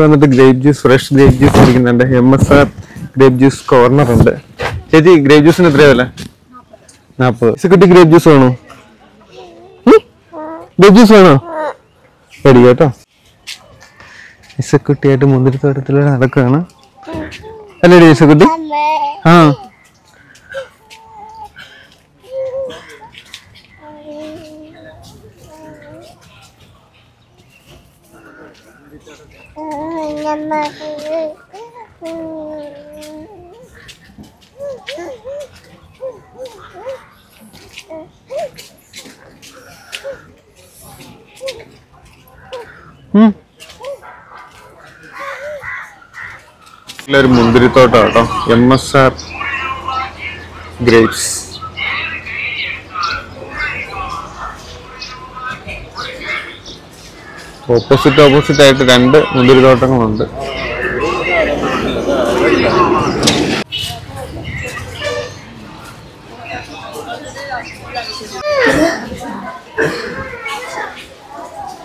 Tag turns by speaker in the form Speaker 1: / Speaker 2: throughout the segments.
Speaker 1: വന്നിട്ട് grape juice fresh grape juice കുടിക്കുന്നുണ്ട്. MSR grape juice corner ഉണ്ട്. ചേച്ചി ഗ്രേപ്പ് ജ്യൂസിന് എത്രയാ വില? 40. ഇസക്കുട്ടി ഗ്രേപ്പ് ജ്യൂസ് വേണോ? ഗ്രേപ്പ് ജ്യൂസ് വേണോ? റെഡി കേട്ടോ. ഇസക്കുട്ടിയായിട്ട് മുന്തിരിത്തോട്ടത്തിലൂടെ നടക്കുകയാണ് അല്ലേ ഇസക്കുട്ടി? ആ ഒരു മുന്തിരിത്തോട്ടം കേട്ടോ. MSR grapes. ഓപ്പോസിറ്റ് ആയിട്ട് 2 മുന്തിരിത്തോട്ടങ്ങളുണ്ട്.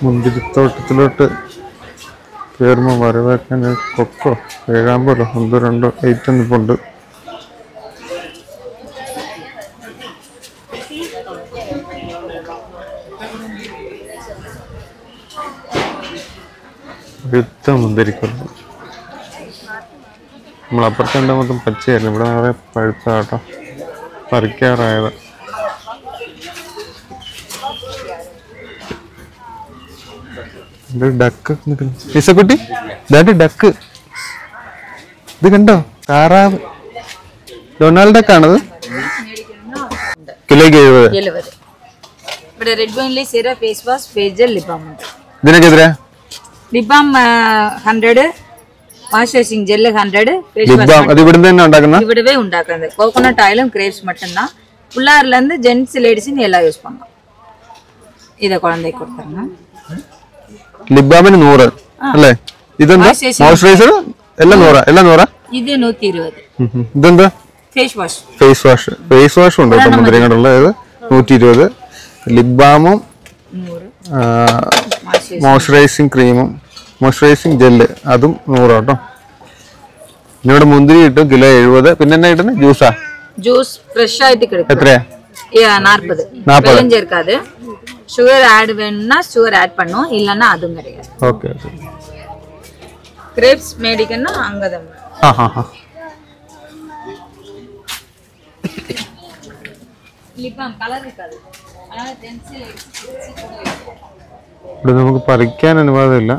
Speaker 1: മുന്തിരിത്തോട്ടത്തിലോട്ട് കയറുമ്പോൾ വരവേക്കാൻ കൊക്കോ ഏഴാമ്പലോ 1-2 ഐറ്റം ഇപ്പുണ്ട്. മുന്തിരിക്കൊല്ലം നമ്മളപ്പുറത്തെ മൊത്തം പച്ചയായിരുന്നു. ഇവിടെ നിറയെ പഴുത്ത കേട്ടോ, പറിക്കാറായത്. ഡക്ക് ഇസക്കുട്ടി, ഡക്ക് ഇത് കണ്ടോ? താറാവ്. ഡൊണാൾഡ് ഡക്കാണത്. കിലോയ്ക്ക് 70. ഇതിനൊക്കെ എത്രയാ?
Speaker 2: Lip balm 100, wash washing gel 100.
Speaker 1: അത് ഇവിടുന്ന് തന്നെ ഉണ്ടാക്കുന്നത്?
Speaker 2: ഇവിടവേ ഉണ്ടാക്കുന്നത്. കോക്കനട്ട് ഓയിലും ക്രേപ്സ് மட்டும்தான். உள்ளார்ல இருந்து ஜென்ஸ் லேடிஸ்னு எல்லாம் யூஸ் பண்ணலாம். இத குழந்தைக்கு கொடுத்துறேன்.
Speaker 1: ലിപ് ബാമിന് 100 അല്ലേ? ഇതെന്താ? മോയ്സ്ചറൈസർ എല്ലാം 100.
Speaker 2: ഇത് 120.
Speaker 1: ഇതെന്താ? ഫേസ് വാഷ് ഉണ്ട് കേട്ടോ. മുന്തിരിങ്ങോട്ടുള്ള 120. ലിപ് ബാമും മോയ്സ്ചറൈസിങ് ക്രീമും മോയ്സ്ചറൈസിങ് ജെല്ല് അതും 100 കേട്ടോ. ഇവിടെ മുന്തിരി കിട്ടും കിലോ 70. പിന്നെ എന്നാ കിട്ടുന്നത്? ജ്യൂസ് ഫ്രഷ് ആയിട്ട് കിട്ടും. എത്രയാ? 40. വെള്ളം ചേർക്കാതെ. சுகர் ஆட் வேணும்னா சுகர் ஆட் பண்ணும், இல்லன்னா அதுவும் கிடையாது. Okay okay. கிரேப்ஸ் மேடிக்கன்னா அங்கதான். லிப்பாம் கலர் இருக்காது. அதனால பென்சில் எடுத்து ഇവിടെ നമുക്ക് പറിക്കാൻ അനുവാദമില്ല.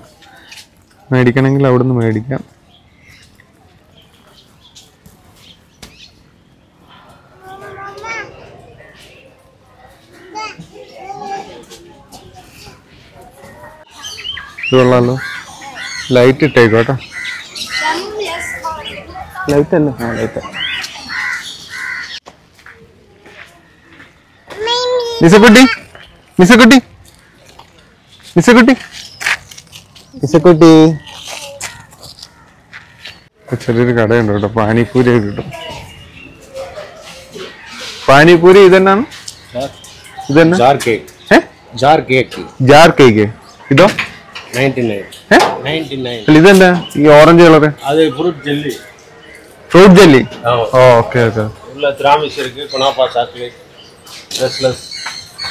Speaker 1: മേടിക്കണമെങ്കിൽ അവിടുന്ന് മേടിക്കാം. ഇത് കൊള്ളാലോ. ലൈറ്റ് ഇട്ടേക്കോ കേട്ടോ. ലൈറ്റ് അല്ലേ? ആ ലൈറ്റ്. ചെറിയൊരു കടയുണ്ട് കേട്ടോ. പാനിപ്പൂരി ഒക്കെ കിട്ടും. പാനിപ്പൂരി ഇതെന്നാണ്? ഇതെന്നാ? Jar cake. ഇതോ 99. ഇതെന്താ ഈ ഓറഞ്ച് കളറ്?
Speaker 3: അത് fruit jelly.
Speaker 1: Fruit jelly. Okay okay.
Speaker 3: ഉള്ള ത്രാമിസ് இருக்கு. Kunafa chocolate. Restless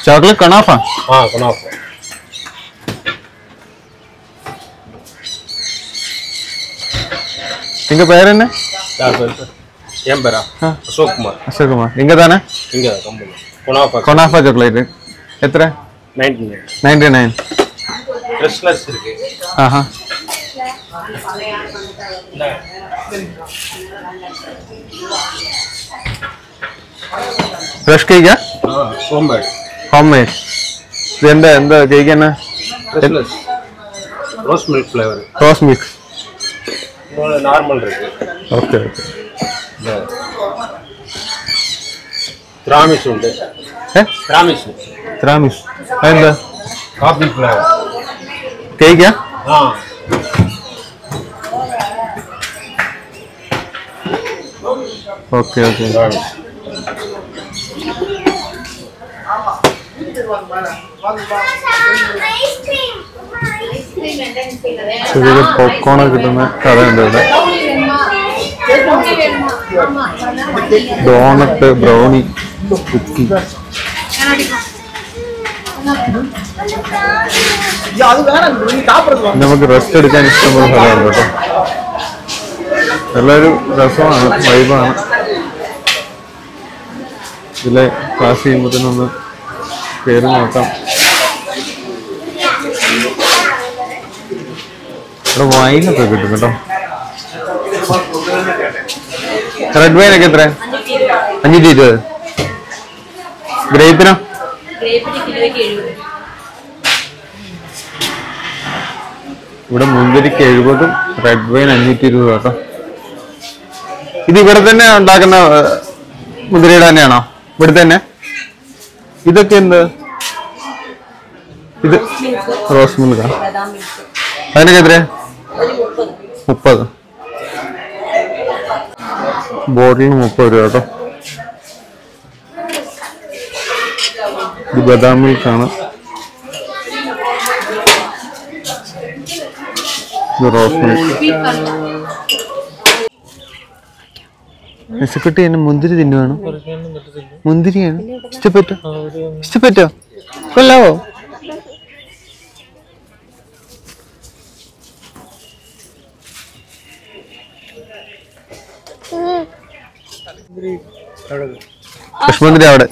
Speaker 1: chocolate kunafa.
Speaker 3: Kunafa.
Speaker 1: നിങ്ങ പേരെന്നെ?
Speaker 3: എൻ പേരാ അശോക് കുമാർ.
Speaker 1: നിങ്ങ താനെ?
Speaker 3: കമ്പനി
Speaker 1: കുനാഫ ചോക്ലേറ്റ് എത്ര? 99.
Speaker 3: ரெஸ்ட்லெஸ் இருக்கு.
Speaker 1: ഫ്രഷ് കേക്കാ? ഹോംമേഡ്. ഇതെന്താ കേക്ക് എന്നാ?
Speaker 3: Rose milk flavour.
Speaker 1: Rose milk.
Speaker 3: Normal இருக்கு.
Speaker 1: Okay okay.
Speaker 3: திராமிஸ் ഉണ്ട്.
Speaker 1: திராமிஸ் എന്താ?
Speaker 3: Coffee flavour.
Speaker 1: കേക്കാ? Okay okay. ചെറിയൊരു പോപ്കോണൊക്കെ കിട്ടുന്ന കടയുണ്ട് ഇവിടെ. Donut, brownie, cookie. നമുക്ക് റെസ്റ്റ് എടുക്കാൻ ഇഷ്ടമുള്ള സ്ഥലമാണ് കേട്ടോ. എല്ലാവരും രസമാണ്, വൈബാണ്. ഇതിലെ ക്ലാസ് ചെയ്യുമ്പോഴത്തേനൊന്ന് കയറി നോക്കാം. ഇവിടെ വൈനൊക്കെ കിട്ടും കേട്ടോ. റെഡ് വൈനൊക്കെ എത്ര? 520. ഗ്രേപ്പിനോ? ഇവിടെ മുന്തിരിക്ക് 70, റെഡ് വൈൻ 520 കേട്ടോ. ഇത് ഇവിടെ തന്നെ ഉണ്ടാക്കുന്ന മുന്തിരിയുടെ തന്നെയാണോ? ഇവിടെ തന്നെ? ഇതൊക്കെ എന്ത്? ഇത് റോസ് മിൽക്കാ. അതിനൊക്കെ എത്രയാ? 30. ബോട്ടിലിന് 30 രൂപ കേട്ടോ. ഇത് ബദാം മിൽക്കാണ്. ഇത് റോസ് മിൽക്ക്. മെസ്സിക്കുട്ടി എന്നെ മുന്തിരി തിന്നുവാണ്. മുന്തിരിയാണ് ഇഷ്ടപ്പെട്ടോ? ഇഷ്ടപ്പെട്ടോ? കൊള്ളാവോ? കശ്മീരി അവിടെ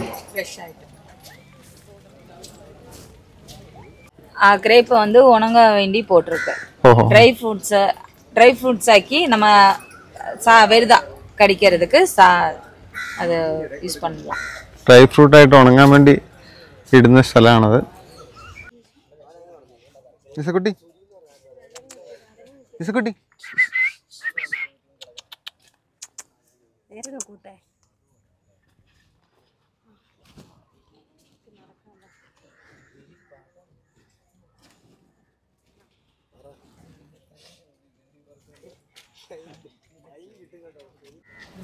Speaker 2: கிரேப் வந்து உணங்க வேண்டி போட்டிருக்கு. ட்ரை ஃப்ரூட்ஸ் ஆக்கி நம்ம வெறுதா கடிக்கிறதுக்கு அது യൂസ് பண்ணலாம்.
Speaker 1: ഡ്രൈ ഫ്രൂട്ട് ആയിട്ട് ഉണങ്ങാൻ വേണ്ടി ഇടുന്ന സ്ഥലമാണത്. ഇസക്കുട്ടി ഇസക്കുട്ടി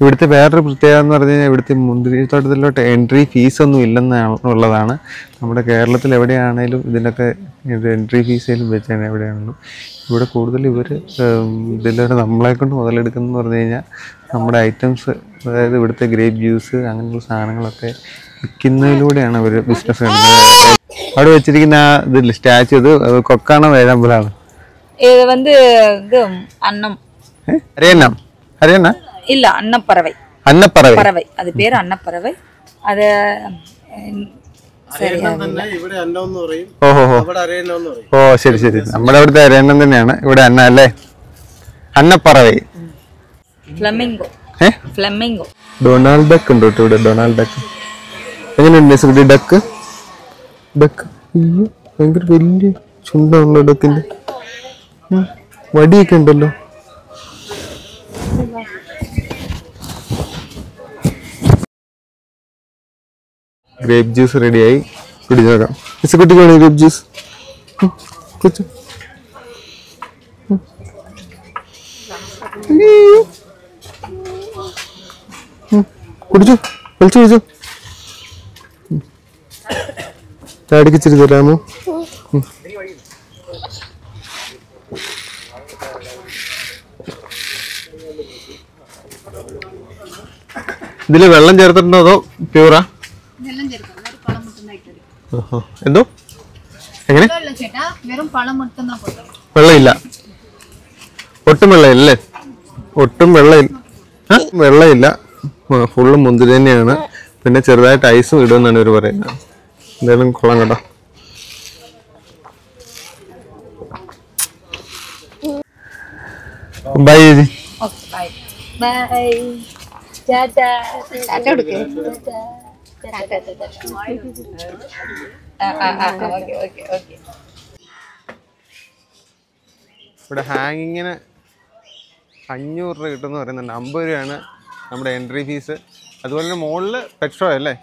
Speaker 1: ഇവിടുത്തെ വേറൊരു പ്രത്യേകത എന്ന് പറഞ്ഞു കഴിഞ്ഞാൽ ഇവിടുത്തെ മുന്തിരിത്തോട്ടത്തിലോട്ട് എൻട്രി ഫീസ് ഒന്നും ഇല്ലെന്നുള്ളതാണ്. നമ്മുടെ കേരളത്തിൽ എവിടെയാണേലും ഇതിനൊക്കെ എൻട്രി ഫീസേലും വെച്ചാണ് എവിടെയാണെങ്കിലും. ഇവിടെ കൂടുതൽ ഇവർ ഇതിലൂടെ നമ്മളെ കൊണ്ട് മുതലെടുക്കുന്നതെന്ന് പറഞ്ഞു കഴിഞ്ഞാൽ നമ്മുടെ ഐറ്റംസ്, അതായത് ഇവിടുത്തെ ഗ്രേപ്പ് ജ്യൂസ് അങ്ങനെയുള്ള സാധനങ്ങളൊക്കെ വിൽക്കുന്നതിലൂടെയാണ് അവർ ബിസിനസ് നടത്തുന്നത്. അവിടെ വെച്ചിരിക്കുന്ന ആ ഇതിൽ സ്റ്റാച്ചു, ഇത് കൊക്കാണോ വേഴാമ്പലാണ്?
Speaker 2: இது வந்து இது அன்னம்.
Speaker 1: ഹരിയാന ഹരിയാന
Speaker 2: இல்ல அன்னப்பறவை.
Speaker 1: അന്നപ്പറവൈ
Speaker 2: பறவை, அது பேர் அன்னப்பறவை. அது சரி.
Speaker 1: ഓ ശരി ശരി. നമ്മുടെ അവിടുത്തെ അരയണ്ണം തന്നെയാണ് ഇവിടെ അന്ന അല്ലേ? അന്നപ്പറവൈ.
Speaker 2: ഫ്ലമിംഗോ. ഫ്ലമിംഗോ.
Speaker 1: ഡൊണാൾഡ് ഡക്ക് ഉണ്ട് കേട്ടോ ഇവിടെ. ഡൊണാൾഡ് ഡക്ക് എങ്ങനെയുണ്ട്? ഡക്ക് ഡക്ക് അയ്യോ ഭയങ്കര വലിയ ചുണ്ടുള്ള ഡക്കിന്റെ വടിയൊക്കെ ഉണ്ടല്ലോ. ഗ്രേപ്പ് ജ്യൂസ് റെഡിയായി, കുടിച്ചു നോക്കാം. ഇസക്കുട്ടിക്ക് വേണോ ഗ്രേപ്പ് ജ്യൂസ്? കുടിച്ചു കുടിച്ചു വലിച്ചു കുടിച്ചു. ഡാഡിക്ക് ഇച്ചിരി തരാമോ? ഇതില് വെള്ളം ചേർത്തിട്ടുണ്ടോ അതോ പ്യൂറാ? എന്തോ എങ്ങനെ? വെള്ളമില്ല, ഒട്ടും വെള്ളമില്ലേ? ഒട്ടും വെള്ളമില്ല, ഫുള്ള് മുന്തിരി തന്നെയാണ്. പിന്നെ ചെറുതായിട്ട് ഐസും ഇടുമെന്നാണ് ഇവർ പറയുന്നത്. എന്തായാലും കൊള്ളാം കേട്ടോ. ബൈ ചേച്ചി.
Speaker 2: ബൈ. ടാറ്റാ. ടാറ്റ കൊടുക്ക്.
Speaker 1: ഇവിടെ ഹാങ്ങിങ്ങിന് 500 രൂപ കിട്ടുമെന്ന് പറയുന്നുണ്ട്. 50 രൂപയാണ് നമ്മുടെ എൻട്രി ഫീസ്. അതുപോലെ തന്നെ മുകളിൽ പെട്രോ അല്ലേ,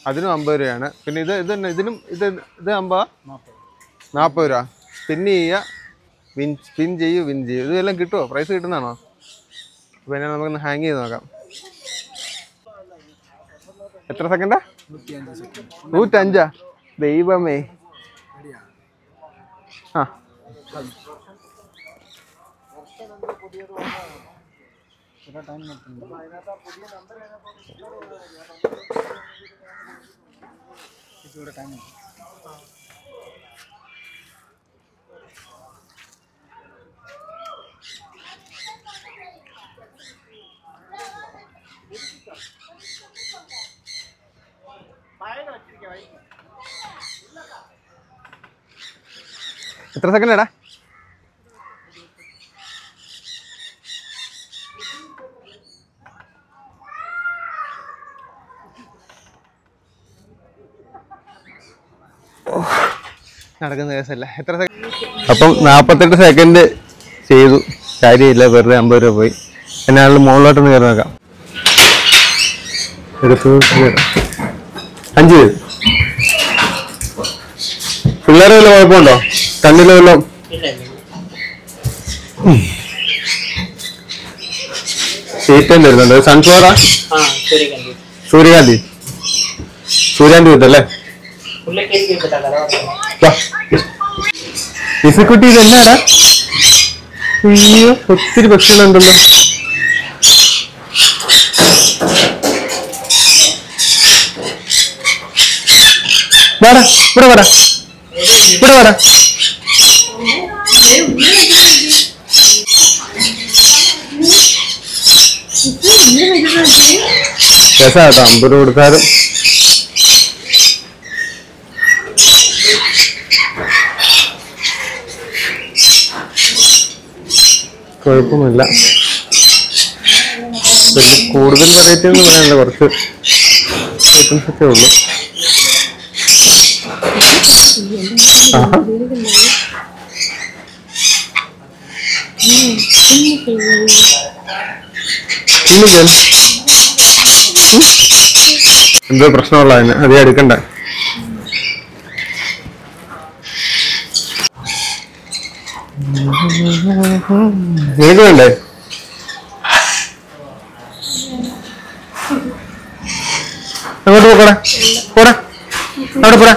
Speaker 1: അതിനും 50 രൂപയാണ്. പിന്നെ ഇത് തന്നെ ഇതിനും ഇത് 40 രൂപ. സ്പിൻ ചെയ്യുക, വിൻ ചെയ്യും. ഇതെല്ലാം കിട്ടുമോ? പ്രൈസ് കിട്ടുന്നതാണോ? പിന്നെ നമുക്കൊന്ന് ഹാങ് ചെയ്ത് നോക്കാം. എത്ര സെക്കൻഡാ? 105. ദൈവമേ. ആ എത്ര സെക്കൻഡ് എടാ? നടക്കുന്ന കേസല്ല. എത്ര സെക്കൻഡ്? അപ്പം 48 സെക്കൻഡ് ചെയ്തു. കാര്യമില്ല, വെറുതെ 50 രൂപ പോയി. എന്നെ ആളുകൾ മുകളിലോട്ടൊന്ന് കയറി നോക്കാം. 5 പേര്. പിള്ളേരെ വല്ല കുഴപ്പമുണ്ടോ? കണ്ണില് വല്ലതും? ഷീറ്റൻ വരുന്നുണ്ട്. സൺഫ്ലവറാ? സൂര്യകാന്തി. സൂര്യാന്തി കിട്ടല്ലേ? ഇസക്കുട്ടി ഇതെന്നാടാ? അയ്യോ, ഒത്തിരി പക്ഷികളുണ്ടല്ലോ. വാടാ, ഇവിടെ വാടാ, ഇവിടെ വാടാ. രസാട്ടോ 50 രൂപ കൊടുത്താലും. കുഴപ്പമൊന്നുമില്ല. കൂടുതൽ വെറൈറ്റി ഒന്നും പറയാനില്ല, കുറച്ച് ഐറ്റംസ് ഒക്കെ ഉള്ളു. എന്തോ പ്രശ്നമുള്ള അതിന് അതേ എടുക്കണ്ട. നിനക്ക് വേണ്ടേ? അങ്ങോട്ട് പോക്കോടാ, പോടാ, അവിടെ പോടാ.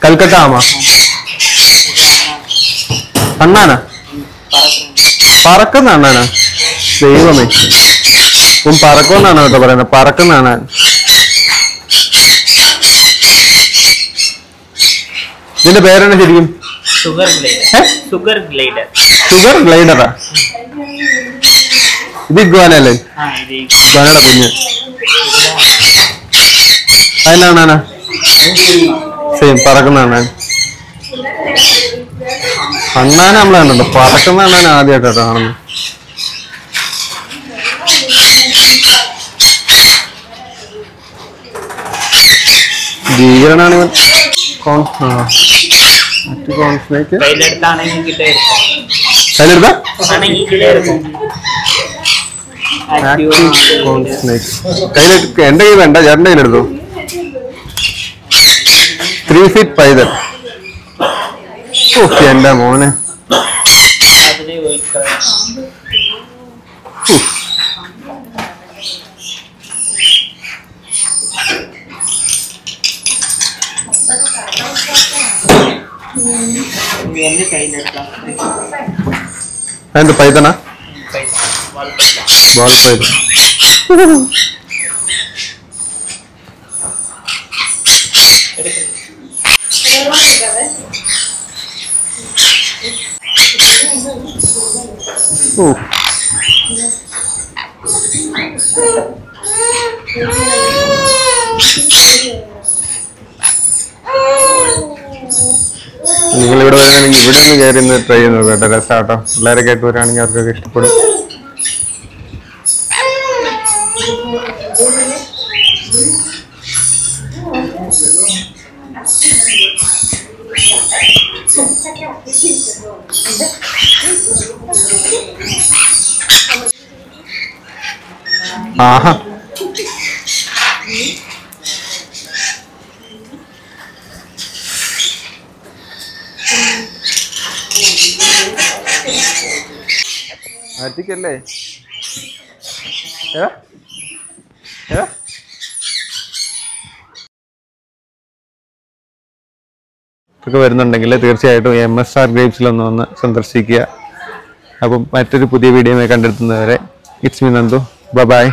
Speaker 1: കൽക്കട്ട ആമാ അണ്ണാനാ? പറക്കുന്ന അണ്ണാനാ? ദൈവമേ, പറക്കുമെന്നാണ് കേട്ടോ പറയുന്നത്. പറക്കുന്നതാണ്. ഇതിന്റെ പേരാണ് ശരിക്കും? ഷുഗർ ഗ്ലൈഡറാ? ഇത് ഇഗ്വാനല്ലേ? ഇഗ്വാനയുടെ കുഞ്ഞ്. അതിനാണാ? സെയിം പറക്കുന്ന അണ്ണാൻ. അണ്ണാൻ നമ്മളെ കണ്ടോ? പറക്കുന്ന അണ്ണാൻ ആദ്യമായിട്ടോ കാണുന്നു. ഭീകരനാണ് ഇവൻ. മറ്റു കോൺസ്നേക്ക് കയ്യിലെടുത്താ? എന്റെ കയ്യിൽ വേണ്ട, ചേട്ടന്റെ കയ്യിലെടുത്തു. 3 feet പൈതൽ. എന്റെ മോനെ, എന്ത് പൈതനാ? വാൾ പൈതൽ. നിങ്ങളിവിടെ വരികയാണെങ്കിൽ ഇവിടെ ഒന്ന് കയറി ഒന്ന് ട്രൈ ചെയ്ത് നോക്കാം കേട്ടോ. രസാട്ടോ. പിള്ളേരൊക്കെ ആയിട്ട് വരികയാണെങ്കിൽ അവർക്കൊക്കെ ഇഷ്ടപ്പെടും. ആഹാ, ആറ്റിക്കല്ലേ? ഇതൊക്കെ വരുന്നുണ്ടെങ്കിൽ തീർച്ചയായിട്ടും MSR ഗ്രേപ്സിലൊന്ന് വന്ന് സന്ദർശിക്കുക. അപ്പം മറ്റൊരു പുതിയ വീഡിയോ കണ്ടെത്തുന്നവരെ ഇറ്റ്സ് മീ നന്ദു. ബൈ.